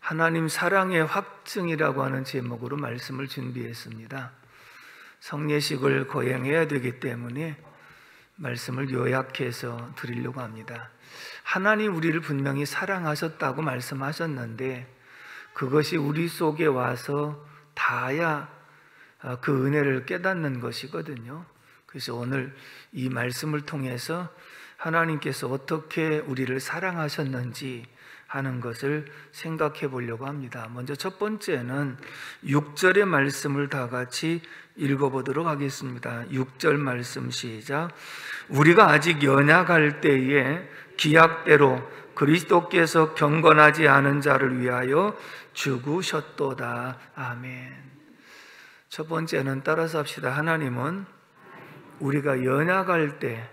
하나님 사랑의 확증이라고 하는 제목으로 말씀을 준비했습니다. 성례식을 거행해야 되기 때문에 말씀을 요약해서 드리려고 합니다. 하나님 우리를 분명히 사랑하셨다고 말씀하셨는데 그것이 우리 속에 와서 닿아야 그 은혜를 깨닫는 것이거든요. 그래서 오늘 이 말씀을 통해서 하나님께서 어떻게 우리를 사랑하셨는지 하는 것을 생각해 보려고 합니다. 먼저 첫 번째는 6절의 말씀을 다 같이 읽어보도록 하겠습니다. 6절 말씀 시작. 우리가 아직 연약할 때에 기약대로 그리스도께서 경건하지 않은 자를 위하여 죽으셨도다. 아멘. 첫 번째는 따라서 합시다. 하나님은 우리가 연약할 때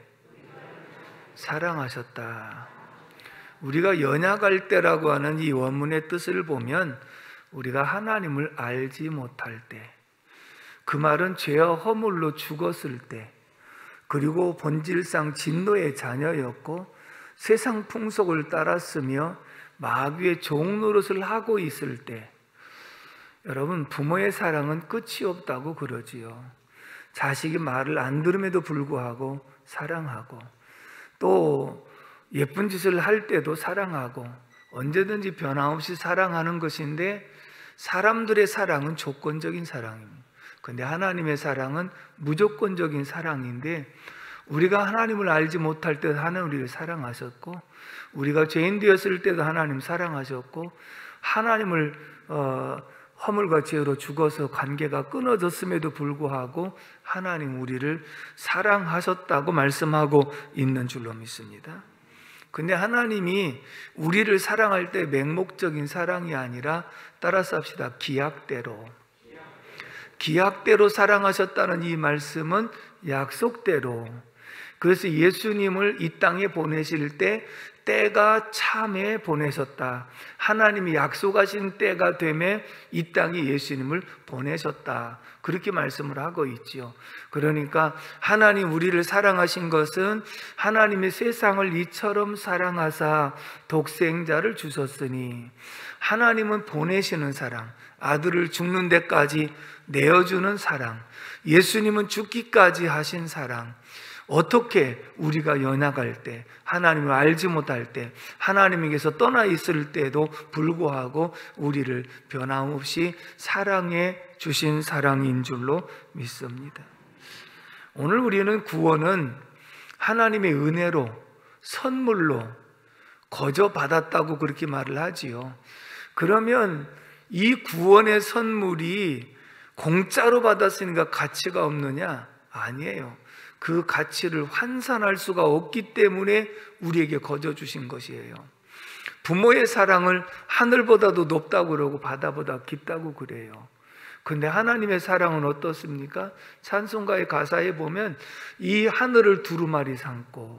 사랑하셨다. 우리가 연약할 때라고 하는 이 원문의 뜻을 보면 우리가 하나님을 알지 못할 때, 그 말은 죄와 허물로 죽었을 때, 그리고 본질상 진노의 자녀였고 세상 풍속을 따랐으며 마귀의 종 노릇을 하고 있을 때, 여러분, 부모의 사랑은 끝이 없다고 그러지요. 자식이 말을 안 들음에도 불구하고 사랑하고, 또 예쁜 짓을 할 때도 사랑하고, 언제든지 변함없이 사랑하는 것인데, 사람들의 사랑은 조건적인 사랑입니다. 그런데 하나님의 사랑은 무조건적인 사랑인데, 우리가 하나님을 알지 못할 때도 하나님 우리를 사랑하셨고, 우리가 죄인 되었을 때도 하나님 사랑하셨고, 하나님을 허물과 죄로 죽어서 관계가 끊어졌음에도 불구하고 하나님 우리를 사랑하셨다고 말씀하고 있는 줄로 믿습니다. 근데 하나님이 우리를 사랑할 때 맹목적인 사랑이 아니라, 따라서 합시다, 기약대로 사랑하셨다는 이 말씀은 약속대로. 그래서 예수님을 이 땅에 보내실 때 때가 참에 보내셨다. 하나님이 약속하신 때가 되매 이 땅에 예수님을 보내셨다. 그렇게 말씀을 하고 있지요. 그러니까 하나님 우리를 사랑하신 것은 하나님의 세상을 이처럼 사랑하사 독생자를 주셨으니, 하나님은 보내시는 사랑, 아들을 죽는 데까지 내어주는 사랑, 예수님은 죽기까지 하신 사랑. 어떻게 우리가 연약할 때, 하나님을 알지 못할 때, 하나님에게서 떠나 있을 때도 불구하고 우리를 변함없이 사랑해 주신 사랑인 줄로 믿습니다. 오늘 우리는 구원은 하나님의 은혜로, 선물로 거저 받았다고 그렇게 말을 하지요. 그러면 이 구원의 선물이 공짜로 받았으니까 가치가 없느냐? 아니에요. 그 가치를 환산할 수가 없기 때문에 우리에게 거저 주신 것이에요. 부모의 사랑을 하늘보다도 높다고 그러고 바다보다 깊다고 그래요. 근데 하나님의 사랑은 어떻습니까? 찬송가의 가사에 보면 이 하늘을 두루마리 삼고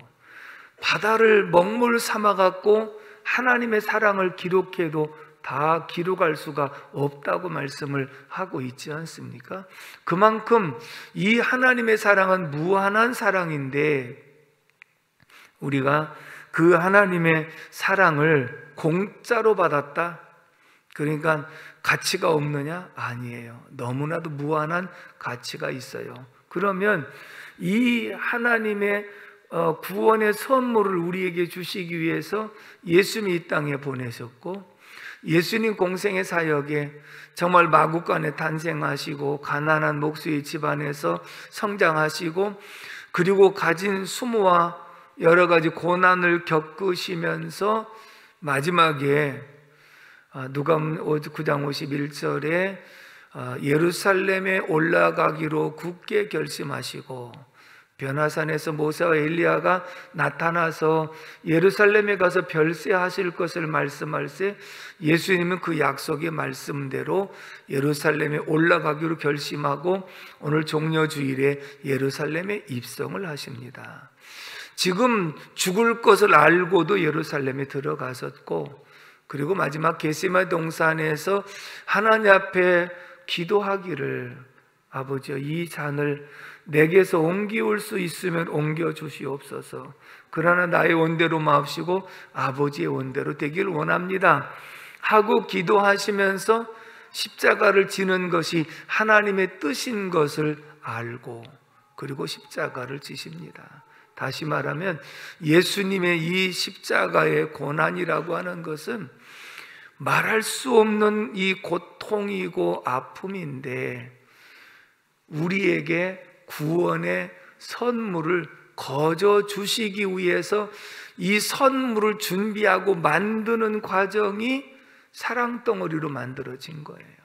바다를 먹물 삼아갖고 하나님의 사랑을 기록해도 다 기록할 수가 없다고 말씀을 하고 있지 않습니까? 그만큼 이 하나님의 사랑은 무한한 사랑인데, 우리가 그 하나님의 사랑을 공짜로 받았다? 그러니까 가치가 없느냐? 아니에요. 너무나도 무한한 가치가 있어요. 그러면 이 하나님의 구원의 선물을 우리에게 주시기 위해서 예수님이 이 땅에 보내셨고, 예수님 공생의 사역에 정말 마구간에 탄생하시고 가난한 목수의 집안에서 성장하시고, 그리고 가진 수모와 여러 가지 고난을 겪으시면서 마지막에 누가복음 9장 51절에 예루살렘에 올라가기로 굳게 결심하시고, 변화산에서 모세와 엘리야가 나타나서 예루살렘에 가서 별세하실 것을 말씀할 때 예수님은 그 약속의 말씀대로 예루살렘에 올라가기로 결심하고 오늘 종려주일에 예루살렘에 입성을 하십니다. 지금 죽을 것을 알고도 예루살렘에 들어가셨고, 그리고 마지막 겟세마네 동산에서 하나님 앞에 기도하기를, 아버지여, 이 잔을 내게서 옮기올 수 있으면 옮겨 주시옵소서. 그러나 나의 원대로 마옵시고 아버지의 원대로 되길 원합니다. 하고 기도하시면서 십자가를 지는 것이 하나님의 뜻인 것을 알고 그리고 십자가를 지십니다. 다시 말하면 예수님의 이 십자가의 고난이라고 하는 것은 말할 수 없는 이 고통이고 아픔인데 우리에게 구원의 선물을 거저 주시기 위해서 이 선물을 준비하고 만드는 과정이 사랑덩어리로 만들어진 거예요.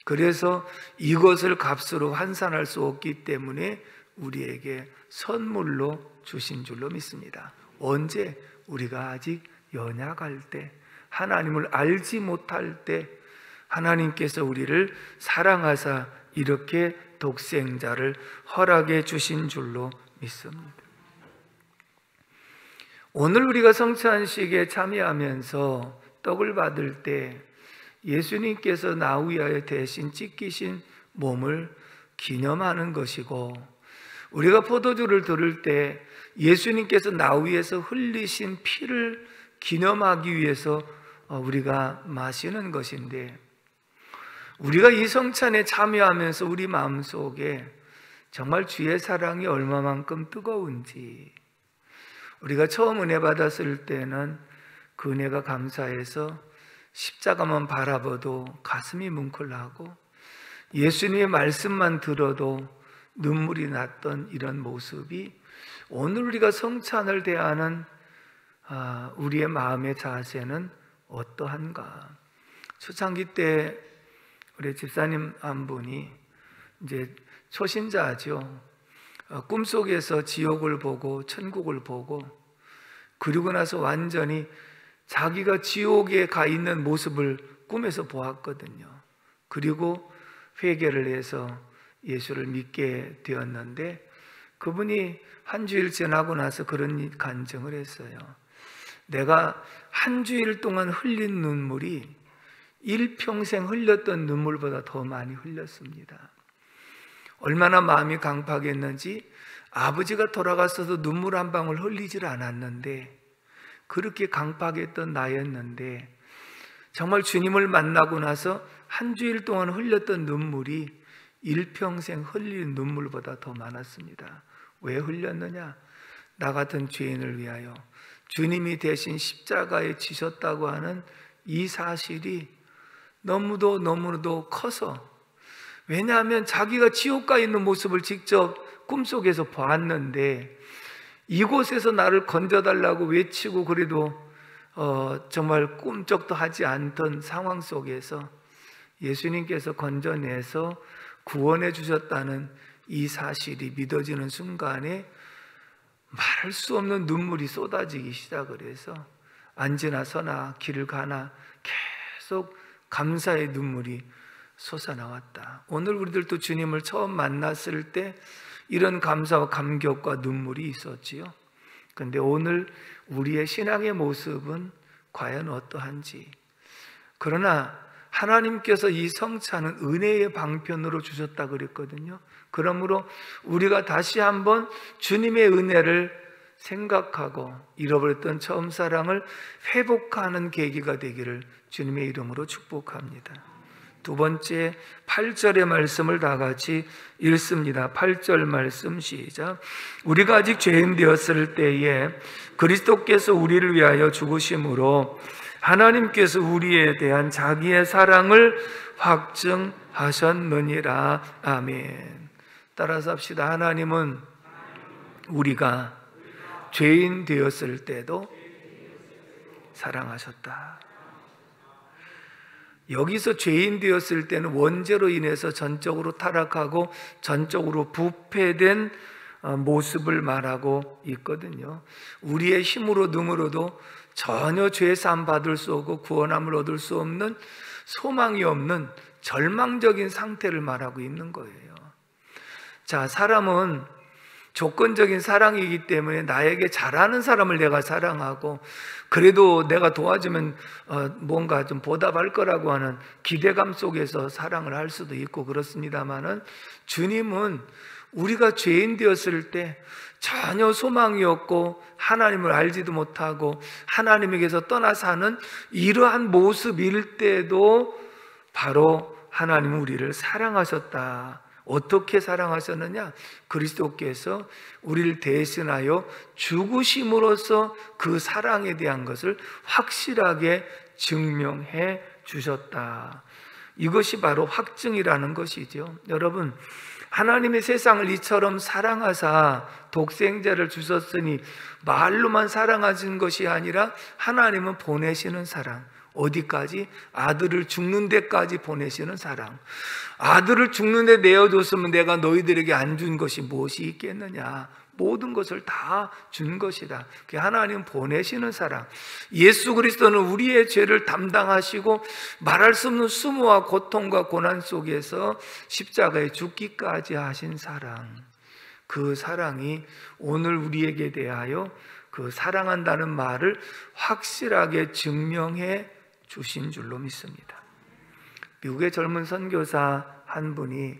그래서 이것을 값으로 환산할 수 없기 때문에 우리에게 선물로 주신 줄로 믿습니다. 언제? 우리가 아직 연약할 때, 하나님을 알지 못할 때 하나님께서 우리를 사랑하사 이렇게 독생자를 허락해 주신 줄로 믿습니다. 오늘 우리가 성찬식에 참여하면서 떡을 받을 때 예수님께서 나 위하여 대신 찢기신 몸을 기념하는 것이고, 우리가 포도주를 들을 때 예수님께서 나 위해서 흘리신 피를 기념하기 위해서 우리가 마시는 것인데, 우리가 이 성찬에 참여하면서 우리 마음속에 정말 주의 사랑이 얼마만큼 뜨거운지, 우리가 처음 은혜 받았을 때는 그 은혜가 감사해서 십자가만 바라봐도 가슴이 뭉클하고 예수님의 말씀만 들어도 눈물이 났던 이런 모습이 오늘 우리가 성찬을 대하는 우리의 마음의 자세는 어떠한가? 초창기 때 우리 집사님 한 분이 이제 초신자죠. 꿈속에서 지옥을 보고 천국을 보고 그리고 나서 완전히 자기가 지옥에 가 있는 모습을 꿈에서 보았거든요. 그리고 회개를 해서 예수를 믿게 되었는데, 그분이 한 주일 지나고 나서 그런 간증을 했어요. 내가 한 주일 동안 흘린 눈물이 일평생 흘렸던 눈물보다 더 많이 흘렸습니다. 얼마나 마음이 강팍했는지 아버지가 돌아갔어도 눈물 한 방울 흘리질 않았는데, 그렇게 강팍했던 나였는데 정말 주님을 만나고 나서 한 주일 동안 흘렸던 눈물이 일평생 흘린 눈물보다 더 많았습니다. 왜 흘렸느냐? 나 같은 죄인을 위하여 주님이 대신 십자가에 지셨다고 하는 이 사실이 너무도 커서, 왜냐하면 자기가 지옥 가 있는 모습을 직접 꿈속에서 보았는데 이곳에서 나를 건져달라고 외치고 그래도 정말 꿈쩍도 하지 않던 상황 속에서 예수님께서 건져내서 구원해 주셨다는 이 사실이 믿어지는 순간에 말할 수 없는 눈물이 쏟아지기 시작을 해서 앉으나 서나 길을 가나 계속 감사의 눈물이 솟아나왔다. 오늘 우리들도 주님을 처음 만났을 때 이런 감사와 감격과 눈물이 있었지요. 그런데 오늘 우리의 신앙의 모습은 과연 어떠한지. 그러나 하나님께서 이 성찬은 은혜의 방편으로 주셨다 그랬거든요. 그러므로 우리가 다시 한번 주님의 은혜를 생각하고 잃어버렸던 처음 사랑을 회복하는 계기가 되기를 주님의 이름으로 축복합니다. 두 번째 8절의 말씀을 다 같이 읽습니다. 8절 말씀 시작. 우리가 아직 죄인 되었을 때에 그리스도께서 우리를 위하여 죽으심으로 하나님께서 우리에 대한 자기의 사랑을 확증하셨느니라. 아멘. 따라서 합시다. 하나님은 우리가 죄인 되었을 때도 사랑하셨다. 여기서 죄인 되었을 때는 원죄로 인해서 전적으로 타락하고 전적으로 부패된 모습을 말하고 있거든요. 우리의 힘으로 능으로도 전혀 죄 사함 받을 수 없고 구원함을 얻을 수 없는, 소망이 없는 절망적인 상태를 말하고 있는 거예요. 자, 사람은 조건적인 사랑이기 때문에 나에게 잘하는 사람을 내가 사랑하고 그래도 내가 도와주면 뭔가 좀 보답할 거라고 하는 기대감 속에서 사랑을 할 수도 있고 그렇습니다만은, 주님은 우리가 죄인 되었을 때 전혀 소망이 없고 하나님을 알지도 못하고 하나님에게서 떠나 사는 이러한 모습일 때도 바로 하나님은 우리를 사랑하셨다. 어떻게 사랑하셨느냐? 그리스도께서 우리를 대신하여 죽으심으로써 그 사랑에 대한 것을 확실하게 증명해 주셨다. 이것이 바로 확증이라는 것이죠. 여러분, 하나님의 세상을 이처럼 사랑하사 독생자를 주셨으니 말로만 사랑하신 것이 아니라 하나님은 보내시는 사랑, 어디까지? 아들을 죽는 데까지 보내시는 사랑. 아들을 죽는 데 내어줬으면 내가 너희들에게 안 준 것이 무엇이 있겠느냐? 모든 것을 다 준 것이다. 하나님 보내시는 사랑. 예수 그리스도는 우리의 죄를 담당하시고 말할 수 없는 수모와 고통과 고난 속에서 십자가에 죽기까지 하신 사랑. 그 사랑이 오늘 우리에게 대하여 그 사랑한다는 말을 확실하게 증명해 주신 줄로 믿습니다. 미국의 젊은 선교사 한 분이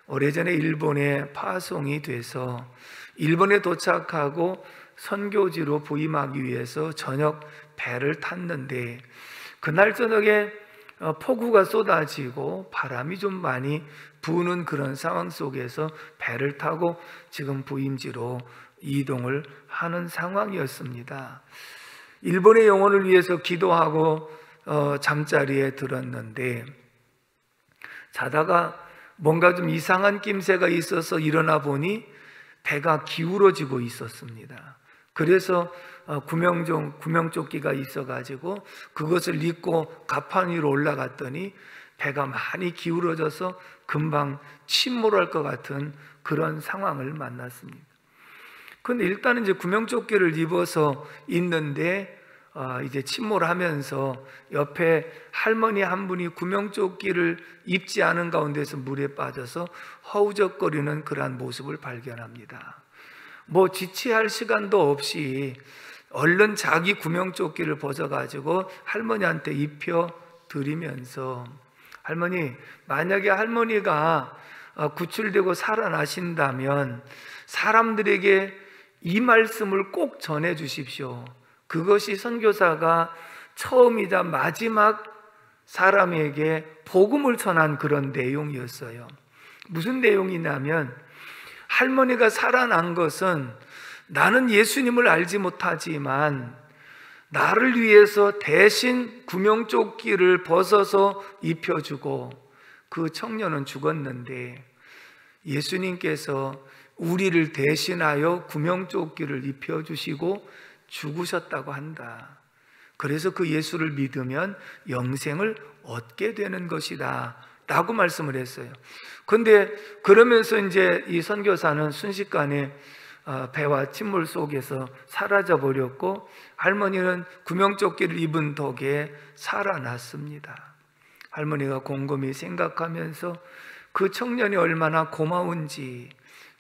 오래전에 일본에 파송이 돼서 일본에 도착하고 선교지로 부임하기 위해서 저녁 배를 탔는데 그날 저녁에 폭우가 쏟아지고 바람이 좀 많이 부는 그런 상황 속에서 배를 타고 지금 부임지로 이동을 하는 상황이었습니다. 일본의 영혼을 위해서 기도하고 잠자리에 들었는데 자다가 뭔가 좀 이상한 낌새가 있어서 일어나 보니 배가 기울어지고 있었습니다. 그래서 구명조끼가 있어가지고 그것을 입고 갑판 위로 올라갔더니 배가 많이 기울어져서 금방 침몰할 것 같은 그런 상황을 만났습니다. 근데 일단은 이제 구명조끼를 입어서 있는데 이제 침몰하면서 옆에 할머니 한 분이 구명조끼를 입지 않은 가운데서 물에 빠져서 허우적거리는 그러한 모습을 발견합니다. 뭐 지체할 시간도 없이 얼른 자기 구명조끼를 벗어가지고 할머니한테 입혀 드리면서 할머니, 만약에 할머니가 구출되고 살아나신다면 사람들에게 이 말씀을 꼭 전해 주십시오. 그것이 선교사가 처음이자 마지막 사람에게 복음을 전한 그런 내용이었어요. 무슨 내용이냐면 할머니가 살아난 것은 나는 예수님을 알지 못하지만 나를 위해서 대신 구명조끼를 벗어서 입혀주고 그 청년은 죽었는데 예수님께서 우리를 대신하여 구명조끼를 입혀주시고 죽으셨다고 한다. 그래서 그 예수를 믿으면 영생을 얻게 되는 것이다 라고 말씀을 했어요. 근데 그러면서 이제 이 선교사는 순식간에 배와 침몰 속에서 사라져 버렸고 할머니는 구명조끼를 입은 덕에 살아났습니다. 할머니가 곰곰이 생각하면서 그 청년이 얼마나 고마운지,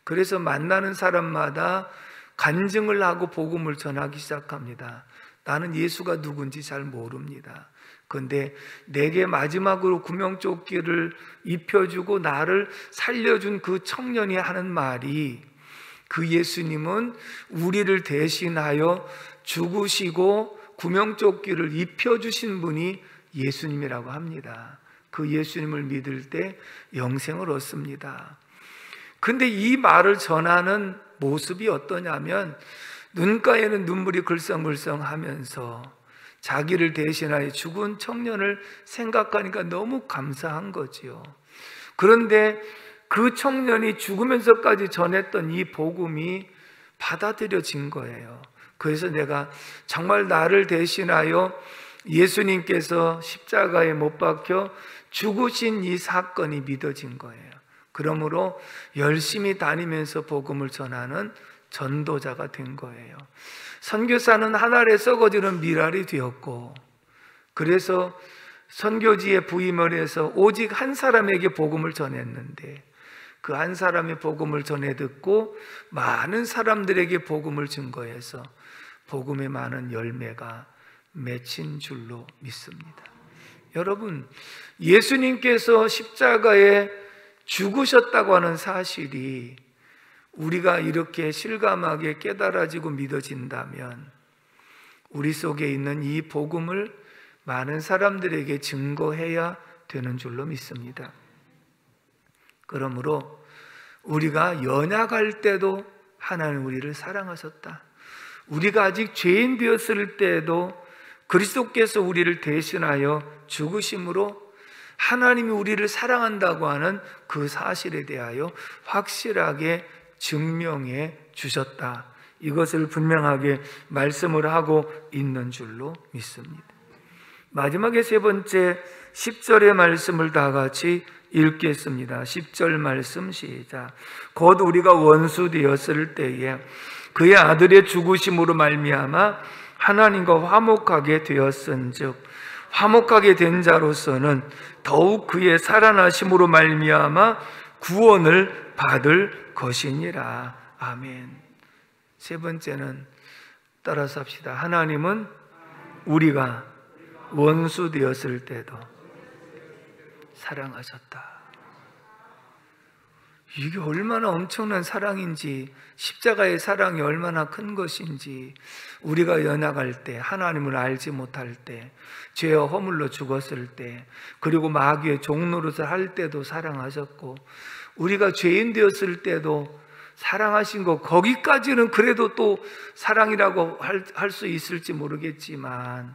그래서 만나는 사람마다 간증을 하고 복음을 전하기 시작합니다. 나는 예수가 누군지 잘 모릅니다. 그런데 내게 마지막으로 구명조끼를 입혀주고 나를 살려준 그 청년이 하는 말이, 그 예수님은 우리를 대신하여 죽으시고 구명조끼를 입혀주신 분이 예수님이라고 합니다. 그 예수님을 믿을 때 영생을 얻습니다. 근데 이 말을 전하는 모습이 어떠냐면 눈가에는 눈물이 글썽글썽하면서 자기를 대신하여 죽은 청년을 생각하니까 너무 감사한 거지요. 그런데 그 청년이 죽으면서까지 전했던 이 복음이 받아들여진 거예요. 그래서 내가 정말 나를 대신하여 예수님께서 십자가에 못 박혀 죽으신 이 사건이 믿어진 거예요. 그러므로 열심히 다니면서 복음을 전하는 전도자가 된 거예요. 선교사는 하늘에 썩어지는 미랄이 되었고, 그래서 선교지에 부임을 해서 오직 한 사람에게 복음을 전했는데 그 한 사람의 복음을 전해 듣고 많은 사람들에게 복음을 증거해서 복음의 많은 열매가 맺힌 줄로 믿습니다. 여러분, 예수님께서 십자가에 죽으셨다고 하는 사실이 우리가 이렇게 실감하게 깨달아지고 믿어진다면 우리 속에 있는 이 복음을 많은 사람들에게 증거해야 되는 줄로 믿습니다. 그러므로 우리가 연약할 때도 하나님 우리를 사랑하셨다. 우리가 아직 죄인 되었을 때에도 그리스도께서 우리를 대신하여 죽으심으로 하나님이 우리를 사랑한다고 하는 그 사실에 대하여 확실하게 증명해 주셨다. 이것을 분명하게 말씀을 하고 있는 줄로 믿습니다. 마지막에 세 번째 10절의 말씀을 다 같이 읽겠습니다. 10절 말씀 시작. 곧 우리가 원수 되었을 때에 그의 아들의 죽으심으로 말미암아 하나님과 화목하게 되었은즉 화목하게 된 자로서는 더욱 그의 살아나심으로 말미암아 구원을 받을 것이니라. 아멘. 세 번째는 따라서 합시다. 하나님은 우리가 원수 되었을 때도 사랑하셨다. 이게 얼마나 엄청난 사랑인지, 십자가의 사랑이 얼마나 큰 것인지, 우리가 연약할 때, 하나님을 알지 못할 때, 죄와 허물로 죽었을 때, 그리고 마귀의 종노릇을 할 때도 사랑하셨고, 우리가 죄인 되었을 때도 사랑하신 거, 거기까지는 그래도 또 사랑이라고 할 수 있을지 모르겠지만,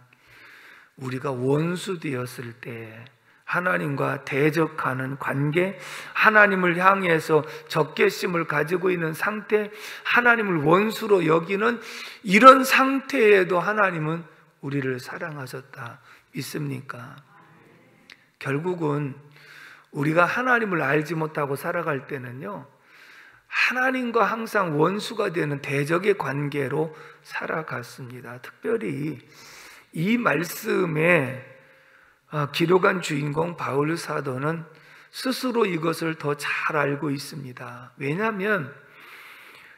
우리가 원수 되었을 때 하나님과 대적하는 관계, 하나님을 향해서 적개심을 가지고 있는 상태, 하나님을 원수로 여기는 이런 상태에도 하나님은 우리를 사랑하셨다. 믿습니까? 결국은 우리가 하나님을 알지 못하고 살아갈 때는요, 하나님과 항상 원수가 되는 대적의 관계로 살아갔습니다. 특별히 이 말씀에 기록한 주인공 바울 사도는 스스로 이것을 더 잘 알고 있습니다. 왜냐하면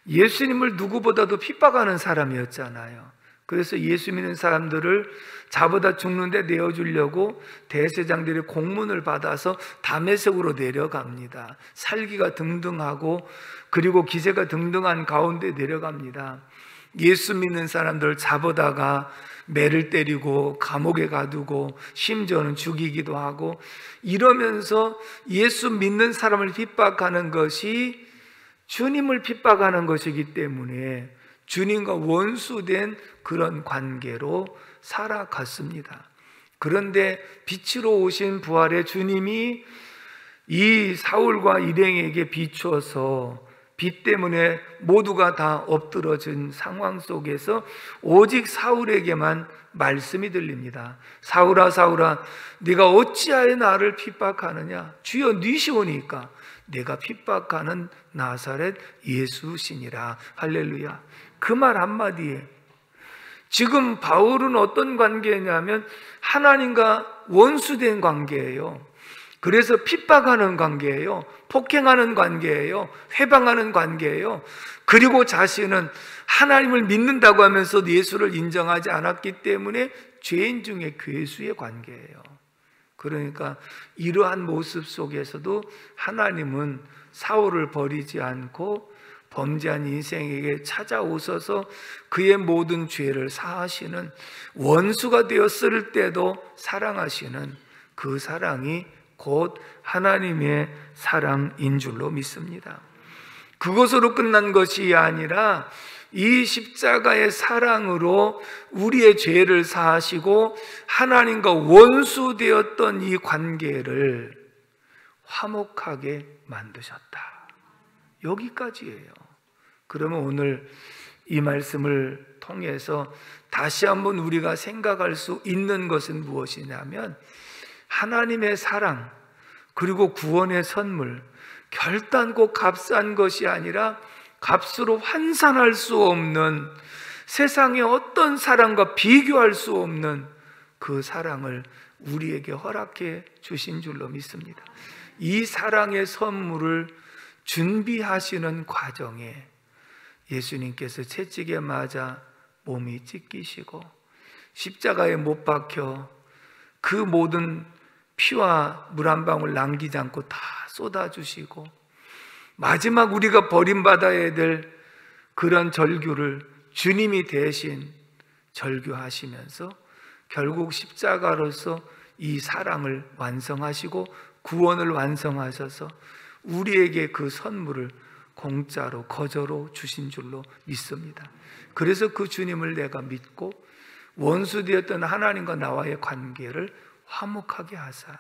예수님을 누구보다도 핍박하는 사람이었잖아요. 그래서 예수 믿는 사람들을 잡아다 죽는데 내어주려고 대제사장들의 공문을 받아서 다메섹으로 내려갑니다. 살기가 등등하고 그리고 기세가 등등한 가운데 내려갑니다. 예수 믿는 사람들을 잡아다가 매를 때리고 감옥에 가두고 심지어는 죽이기도 하고 이러면서 예수 믿는 사람을 핍박하는 것이 주님을 핍박하는 것이기 때문에 주님과 원수된 그런 관계로 살아갔습니다. 그런데 빛으로 오신 부활의 주님이 이 사울과 일행에게 비추어서 빛 때문에 모두가 다 엎드러진 상황 속에서 오직 사울에게만 말씀이 들립니다. 사울아 사울아 네가 어찌하여 나를 핍박하느냐? 주여 니시오니까 내가 핍박하는 나사렛 예수시니라. 할렐루야. 그 말 한마디에 지금 바울은 어떤 관계냐면 하나님과 원수된 관계예요. 그래서 핍박하는 관계예요. 폭행하는 관계예요. 회방하는 관계예요. 그리고 자신은 하나님을 믿는다고 하면서 예수를 인정하지 않았기 때문에 죄인 중에 괴수의 관계예요. 그러니까 이러한 모습 속에서도 하나님은 사울을 버리지 않고 범죄한 인생에게 찾아오셔서 그의 모든 죄를 사하시는, 원수가 되었을 때도 사랑하시는 그 사랑이 곧 하나님의 사랑인 줄로 믿습니다. 그것으로 끝난 것이 아니라 이 십자가의 사랑으로 우리의 죄를 사하시고 하나님과 원수 되었던 이 관계를 화목하게 만드셨다. 여기까지예요. 그러면 오늘 이 말씀을 통해서 다시 한번 우리가 생각할 수 있는 것은 무엇이냐면 하나님의 사랑 그리고 구원의 선물, 결단코 값싼 것이 아니라 값으로 환산할 수 없는, 세상의 어떤 사랑과 비교할 수 없는 그 사랑을 우리에게 허락해 주신 줄로 믿습니다. 이 사랑의 선물을 준비하시는 과정에 예수님께서 채찍에 맞아 몸이 찢기시고 십자가에 못 박혀 그 모든 피와 물 한 방울 남기지 않고 다 쏟아주시고 마지막 우리가 버림받아야 될 그런 절규를 주님이 대신 절규하시면서 결국 십자가로서 이 사랑을 완성하시고 구원을 완성하셔서 우리에게 그 선물을 공짜로 거저로 주신 줄로 믿습니다. 그래서 그 주님을 내가 믿고 원수되었던 하나님과 나와의 관계를 화목하게 하사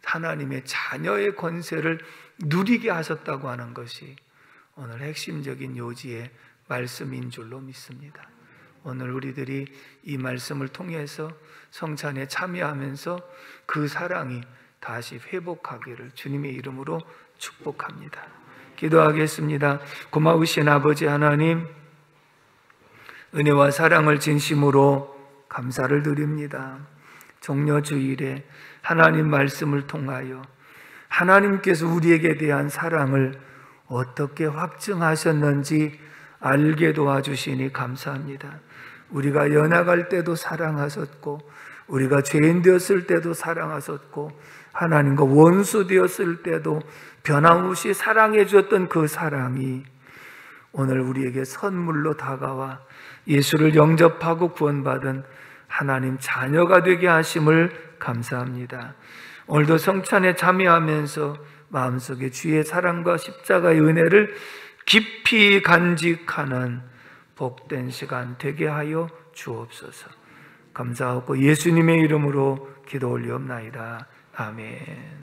하나님의 자녀의 권세를 누리게 하셨다고 하는 것이 오늘 핵심적인 요지의 말씀인 줄로 믿습니다. 오늘 우리들이 이 말씀을 통해서 성찬에 참여하면서 그 사랑이 다시 회복하기를 주님의 이름으로 축복합니다. 기도하겠습니다. 고마우신 아버지 하나님, 은혜와 사랑을 진심으로 감사를 드립니다. 종려주일에 하나님 말씀을 통하여 하나님께서 우리에게 대한 사랑을 어떻게 확증하셨는지 알게 도와주시니 감사합니다. 우리가 연약할 때도 사랑하셨고 우리가 죄인 되었을 때도 사랑하셨고 하나님과 원수 되었을 때도 변함없이 사랑해 주었던 그 사랑이 오늘 우리에게 선물로 다가와 예수를 영접하고 구원받은 하나님 자녀가 되게 하심을 감사합니다. 오늘도 성찬에 참여하면서 마음속에 주의 사랑과 십자가의 은혜를 깊이 간직하는 복된 시간 되게 하여 주옵소서. 감사하고 예수님의 이름으로 기도 올리옵나이다. 아멘.